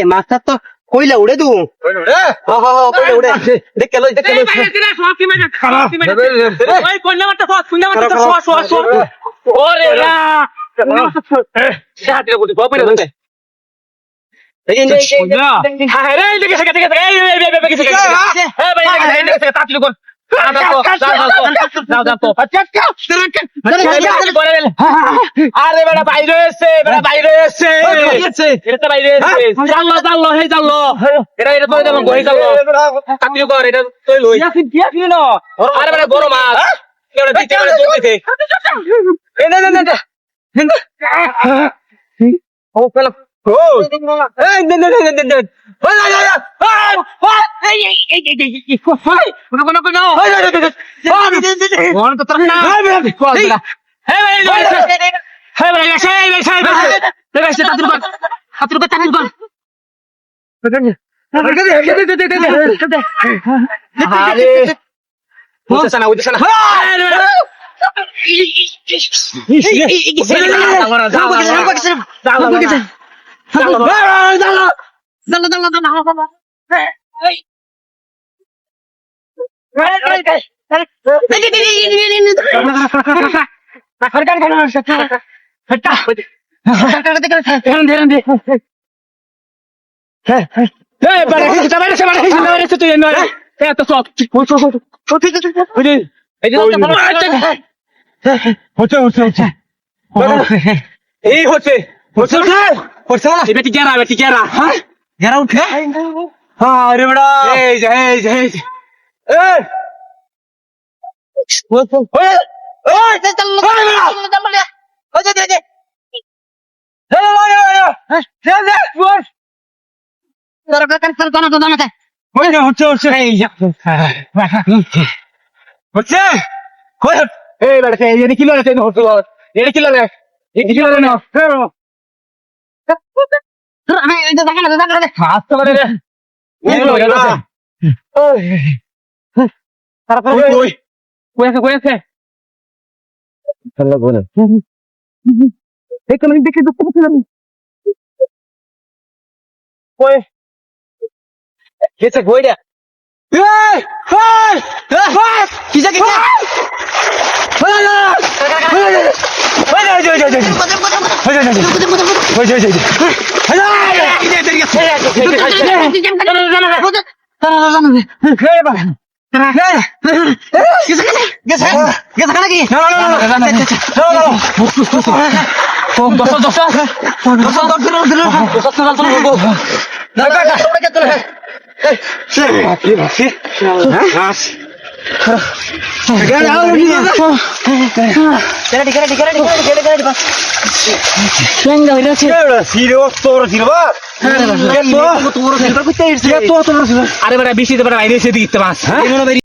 মাছটা তো কইলা উড়ে দু উড়ে দেখে লো আরে বেটা বাইরে এসছে এটা বাইরে এসছে জানলো হে জানলো এটা তো দেব গই জানলো কাটিও কর এটা তুই লই আরে বেটা বড় মাছ কেউ দিতে পারে জল দিতে ও পেলা ও এই আরে বেটা বেশি বাইরে এসে দিতে মাছ